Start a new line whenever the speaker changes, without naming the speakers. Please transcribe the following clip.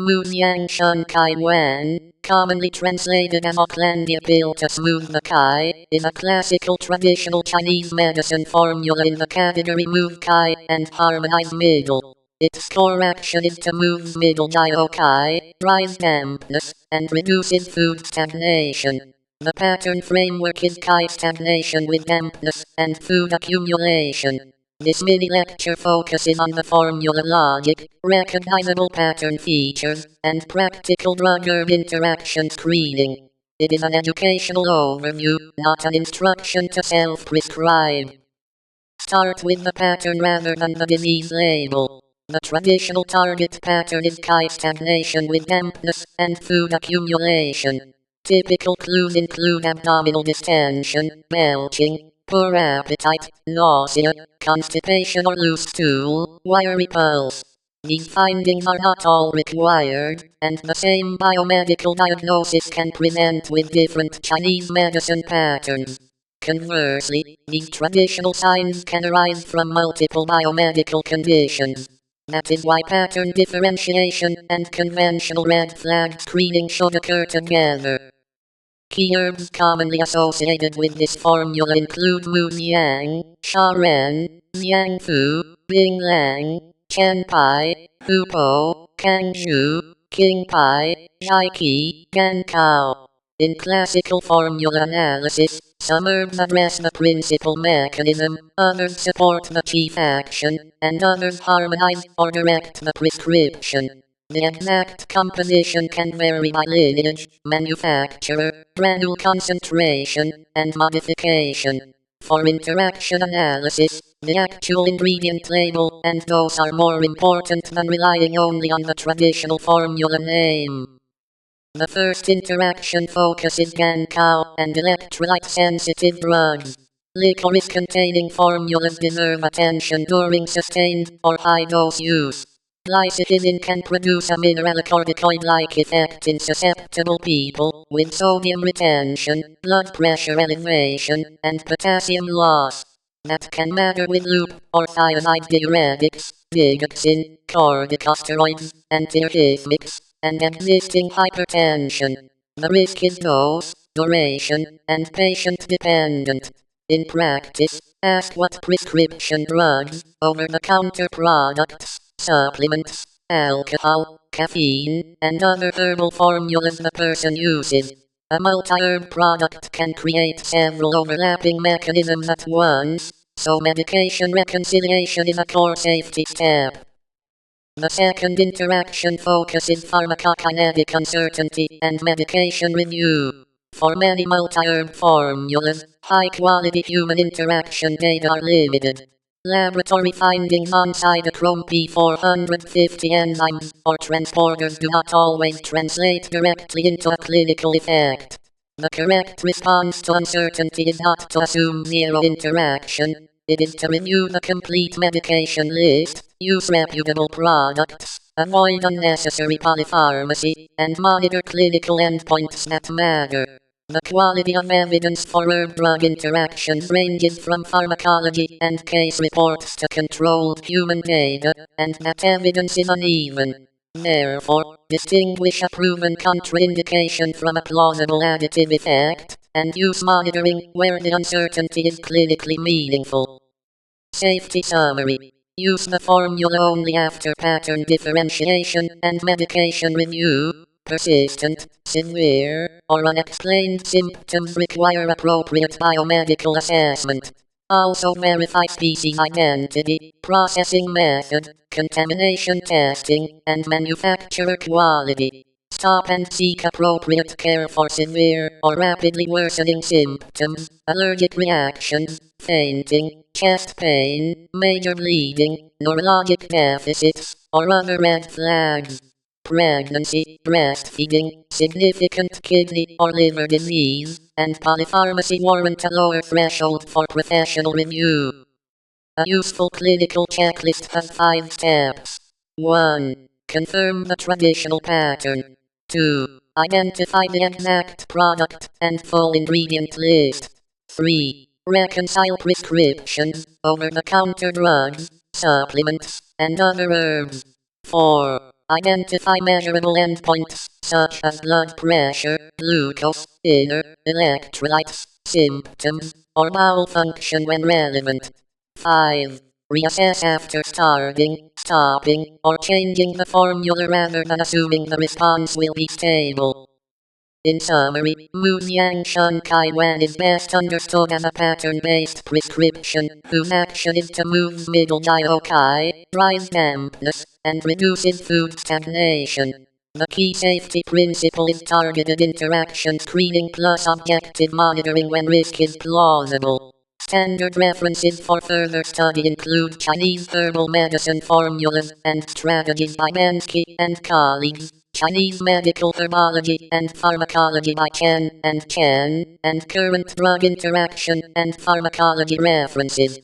Mu Xiang Shun Kai Wen, commonly translated as Aucklandia pill to smooth the Kai, is a classical traditional Chinese medicine formula in the category Move Kai and Harmonize Middle. Its core action is to move middle Kai, rise dampness, and reduces food stagnation. The pattern framework is Kai stagnation with dampness and food accumulation. This mini-lecture focuses on the formula logic, recognizable pattern features, and practical drug-herb interaction screening. It is an educational overview, not an instruction to self-prescribe. Start with the pattern rather than the disease label. The traditional target pattern is Kai stagnation with dampness and food accumulation. Typical clues include abdominal distension, belching, poor appetite, nausea, constipation or loose stool, wiry pulse. These findings are not all required, and the same biomedical diagnosis can present with different Chinese medicine patterns. Conversely, these traditional signs can arise from multiple biomedical conditions. That is why pattern differentiation and conventional red flag screening should occur together. Key herbs commonly associated with this formula include Mu Yang, Sha Ren, Xiang Fu, Bing Lang, Chen Pai, Hu Po, Kang Zhu, King Pai, Zhai Qi, Gan Kao. In classical formula analysis, some herbs address the principal mechanism, others support the chief action, and others harmonize or direct the prescription. The exact composition can vary by lineage, manufacturer, granule concentration, and modification. For interaction analysis, the actual ingredient label and dose are more important than relying only on the traditional formula name. The first interaction focuses Gankao and electrolyte-sensitive drugs. Licorice-containing formulas deserve attention during sustained or high-dose use. Glycyrrhizin can produce a mineralocorticoid-like effect in susceptible people with sodium retention, blood pressure elevation, and potassium loss. That can matter with loop or thiazide diuretics, digoxin, corticosteroids, antiarrhythmics, and existing hypertension. The risk is dose, duration, and patient dependent. In practice, ask what prescription drugs, over-the-counter products, supplements, alcohol, caffeine, and other herbal formulas the person uses. A multi-herb product can create several overlapping mechanisms at once, so medication reconciliation is a core safety step. The second interaction focuses pharmacokinetic uncertainty and medication review. For many multi-herb formulas, high-quality human interaction data are limited. Laboratory findings on cytochrome P450 enzymes or transporters do not always translate directly into a clinical effect. The correct response to uncertainty is not to assume zero interaction, it is to review the complete medication list, use reputable products, avoid unnecessary polypharmacy, and monitor clinical endpoints that matter. The quality of evidence for herb-drug interactions ranges from pharmacology and case reports to controlled human data, and that evidence is uneven. Therefore, distinguish a proven contraindication from a plausible additive effect, and use monitoring where the uncertainty is clinically meaningful. Safety summary. Use the formula only after pattern differentiation and medication review. Persistent, severe, or unexplained symptoms require appropriate biomedical assessment. Also verify species identity, processing method, contamination testing, and manufacturer quality. Stop and seek appropriate care for severe or rapidly worsening symptoms, allergic reactions, fainting, chest pain, major bleeding, neurologic deficits, or other red flags. Pregnancy, breastfeeding, significant kidney or liver disease, and polypharmacy warrant a lower threshold for professional review. A useful clinical checklist has 5 steps. 1. Confirm the traditional pattern. 2. Identify the exact product and full ingredient list. 3. Reconcile prescriptions, over-the-counter drugs, supplements, and other herbs. 4. Identify measurable endpoints, such as blood pressure, glucose, inner, electrolytes, symptoms, or bowel function when relevant. 5. Reassess after starting, stopping, or changing the formula rather than assuming the response will be stable. In summary, Mu Xiang Shun Kai Wen is best understood as a pattern-based prescription, whose action is to move middle Kai, rise dampness, and reduces food stagnation. The key safety principle is targeted interaction screening plus objective monitoring when risk is plausible. Standard references for further study include Chinese herbal medicine formulas and strategies by Bensky and colleagues, Chinese medical herbology and pharmacology by Chen, and current drug interaction and pharmacology references.